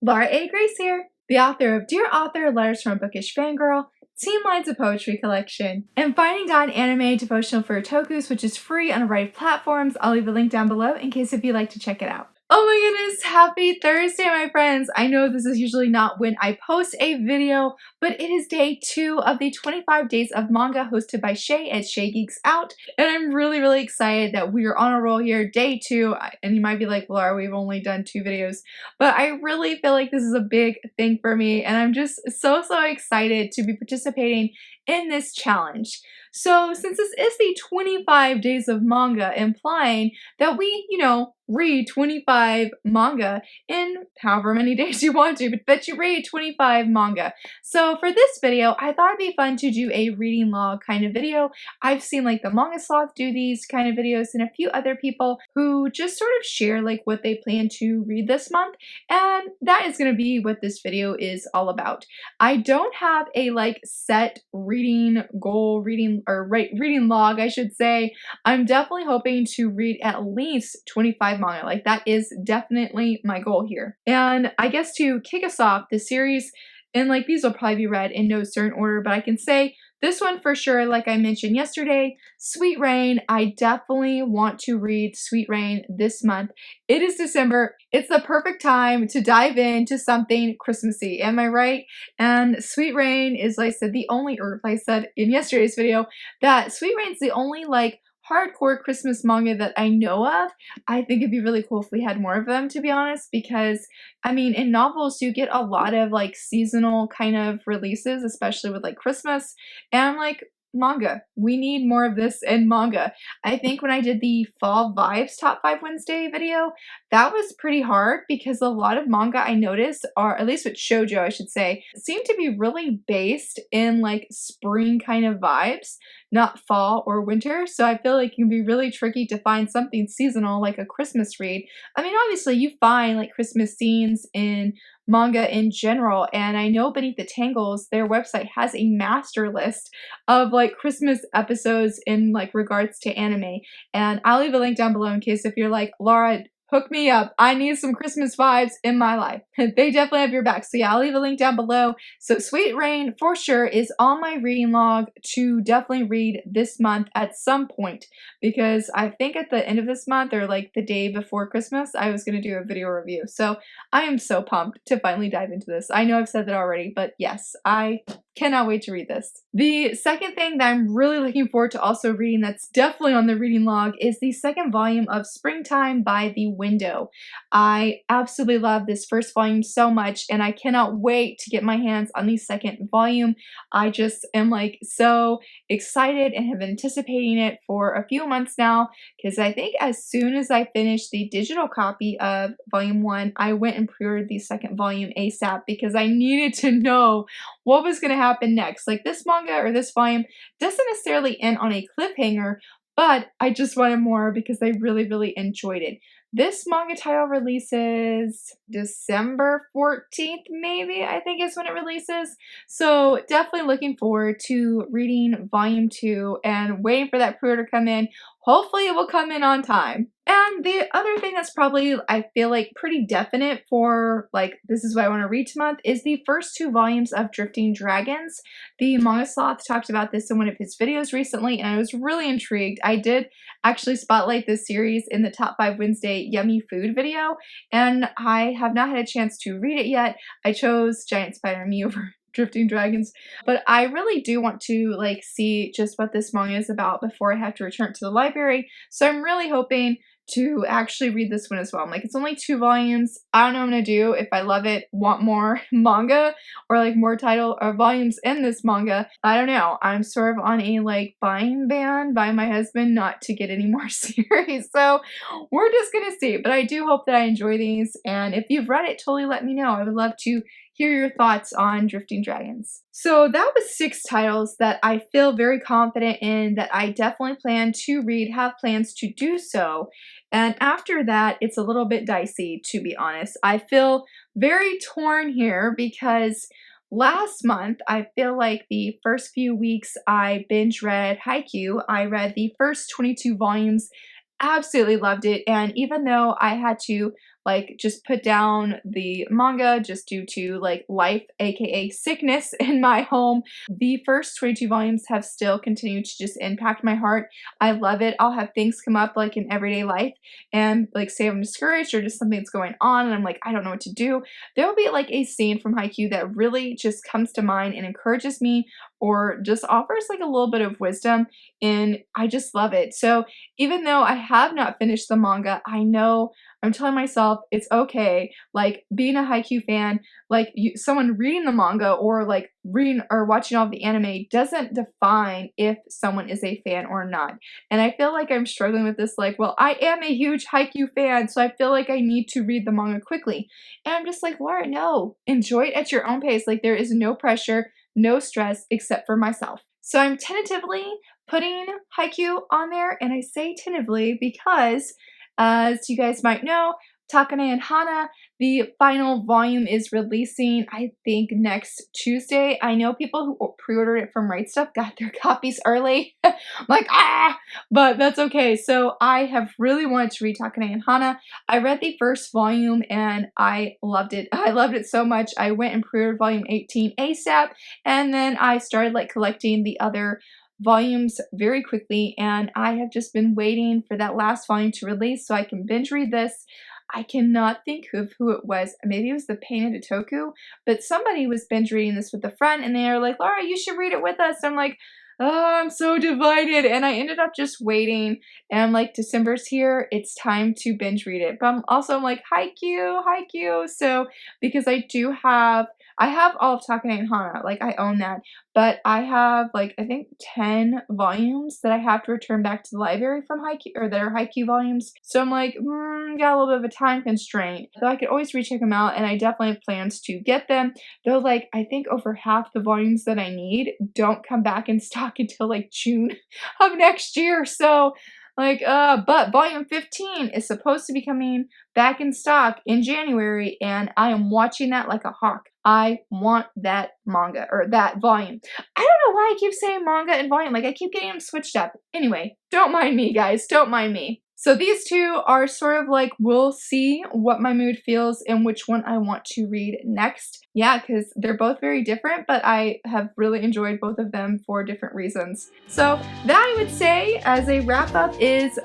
Laura A. Grace here, the author of Dear Author, Letters from a Bookish Fangirl, Teen Lines of Poetry Collection, and Finding God Anime Devotional for Otakus, which is free on a variety of platforms. I'll leave a link down below in case if you'd like to check it out. Oh my goodness, happy Thursday, my friends. I know this is usually not when I post a video, but it is day 2 of the 25 Days of Manga hosted by Shay at Shay Geeks Out, and I'm really excited that we are on a roll here, day 2, and you might be like, Laura, we've only done 2 videos, but I really feel like this is a big thing for me, and I'm just so excited to be participating in this challenge. So since this is the 25 Days of Manga, implying that we, read 25 manga in however many days you want to, but that you read 25 manga. So for this video, I thought it'd be fun to do a reading log kind of video. I've seen like the Manga Sloth do these kind of videos and a few other people who just sort of share like what they plan to read this month, and that is going to be what this video is all about. I don't have a like set reading goal, reading log, I should say. I'm definitely hoping to read at least 25 manga. Like that is definitely my goal here. And I guess to kick us off, the series, and like these will probably be read in no certain order, but I can say this one for sure, like I mentioned yesterday, Sweet Rain. I definitely want to read Sweet Rain this month. It is December. It's the perfect time to dive into something Christmassy. Am I right? And Sweet Rain is, like I said, the only, or like I said in yesterday's video, that Sweet Rain's the only like hardcore Christmas manga that I know of. I think it'd be really cool if we had more of them, to be honest, because I mean, in novels, you get a lot of like seasonal kind of releases, especially with like Christmas, and I'm like, manga. We need more of this in manga. I think when I did the Fall Vibes Top 5 Wednesday video, that was pretty hard because a lot of manga I noticed, or at least with shoujo, I should say, seem to be really based in like spring kind of vibes, not fall or winter. So I feel like it can be really tricky to find something seasonal like a Christmas read. I mean, obviously you find like Christmas scenes in manga in general, and I know Beneath the Tangles, their website has a master list of like Christmas episodes in like regards to anime, and I'll leave a link down below in case if you're like, Laura, hook me up, I need some Christmas vibes in my life. They definitely have your back. So yeah, I'll leave a link down below. So Sweet Rain for sure is on my reading log to definitely read this month at some point, because I think at the end of this month or like the day before Christmas, I was going to do a video review. So I am so pumped to finally dive into this. I know I've said that already, but yes, I cannot wait to read this. The second thing that I'm really looking forward to also reading that's definitely on the reading log is the second volume of Springtime by the Window. I absolutely love this first volume so much, and I cannot wait to get my hands on the second volume. I just am like so excited and have been anticipating it for a few months now, because I think as soon as I finished the digital copy of volume 1, I went and pre-ordered the second volume ASAP because I needed to know what was going to happen next. Like this manga or this volume doesn't necessarily end on a cliffhanger, but I just wanted more because I really enjoyed it. This manga title releases December 14th, maybe, I think is when it releases. So definitely looking forward to reading volume 2 and waiting for that pre-order to come in. Hopefully it will come in on time. And the other thing that's probably, I feel like, pretty definite for, like, this is what I want to read this month is the first 2 volumes of Drifting Dragons. The Manga Sloth talked about this in one of his videos recently, and I was really intrigued. I did actually spotlight this series in the Top 5 Wednesday Yummy Food video, and I have not had a chance to read it yet. I chose Giant Spider Me over Drifting Dragons, but I really do want to like see just what this manga is about before I have to return to the library. So I'm really hoping to actually read this one as well. I'm like, it's only 2 volumes. I don't know what I'm gonna do. If I love it, want more manga or like more title or volumes in this manga, I don't know. I'm sort of on a like buying ban by my husband not to get any more series. So we're just gonna see. But I do hope that I enjoy these. And if you've read it, totally let me know. I would love to hear your thoughts on Drifting Dragons. So that was 6 titles that I feel very confident in, that I definitely plan to read, have plans to do so. And after that, it's a little bit dicey, to be honest. I feel very torn here because last month, I feel like the first few weeks I binge read Haikyuu. I read the first 22 volumes, absolutely loved it, and even though I had to like just put down the manga just due to like life, aka sickness in my home. The first 22 volumes have still continued to just impact my heart. I love it. I'll have things come up like in everyday life and like say I'm discouraged or just something that's going on and I'm like, I don't know what to do. There will be like a scene from Haikyuu that really just comes to mind and encourages me or just offers like a little bit of wisdom, and I just love it. So even though I have not finished the manga, I know I'm telling myself it's okay. Like being a Haikyuu fan, like someone reading the manga or like reading or watching all of the anime doesn't define if someone is a fan or not. And I feel like I'm struggling with this like, well, I am a huge Haikyuu fan, so I feel like I need to read the manga quickly. And I'm just like, Laura, no, enjoy it at your own pace. Like there is no pressure, no stress except for myself. So I'm tentatively putting Haikyuu on there, and I say tentatively because, as you guys might know, Takane and Hana, the final volume is releasing, I think, next Tuesday. I know people who pre-ordered it from Right Stuff got their copies early. I'm like, but that's okay. So I have really wanted to read Takane and Hana. I read the first volume and I loved it. I loved it so much. I went and pre-ordered volume 18 ASAP, and then I started like collecting the other volumes very quickly, and I have just been waiting for that last volume to release so I can binge read this. I cannot think of who it was. Maybe it was the Painted Otaku, but somebody was binge reading this with a friend and they were like, Laura, you should read it with us. I'm like, oh, I'm so divided. And I ended up just waiting, and I'm like, December's here. It's time to binge read it. But I'm like, Haikyuu. So because I have all of Takane and Hana, like I own that, but I have like, I think 10 volumes that I have to return back to the library from Haikyuu, or that are Haikyuu volumes. So I'm like, got a little bit of a time constraint. So I could always recheck them out, and I definitely have plans to get them. Though like, I think over half the volumes that I need don't come back in stock until like June of next year. So like, but volume 15 is supposed to be coming back in stock in January, and I am watching that like a hawk. I want that manga, or that volume. I don't know why I keep saying manga and volume. Like, I keep getting them switched up. Anyway, don't mind me, guys. Don't mind me. So these two are sort of like, we'll see what my mood feels and which one I want to read next. Yeah, because they're both very different, but I have really enjoyed both of them for different reasons. So that, I would say, as a wrap up, is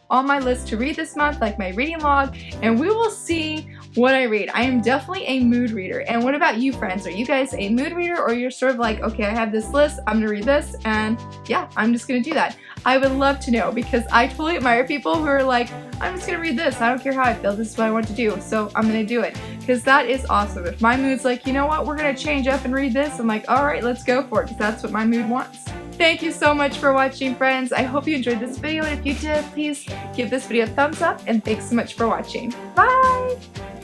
on my list to read this month, like my reading log, and we will see what I read. I am definitely a mood reader. And what about you, friends? Are you guys a mood reader, or you're sort of like, okay, I have this list, I'm gonna read this, and yeah, I'm just gonna do that? I would love to know, because I totally admire people who are like, I'm just gonna read this, I don't care how I feel, this is what I want to do, so I'm gonna do it. Because that is awesome. If my mood's like, you know what, we're gonna change up and read this, I'm like, alright, let's go for it, because that's what my mood wants. Thank you so much for watching, friends. I hope you enjoyed this video, and if you did, please give this video a thumbs up, and thanks so much for watching. Bye!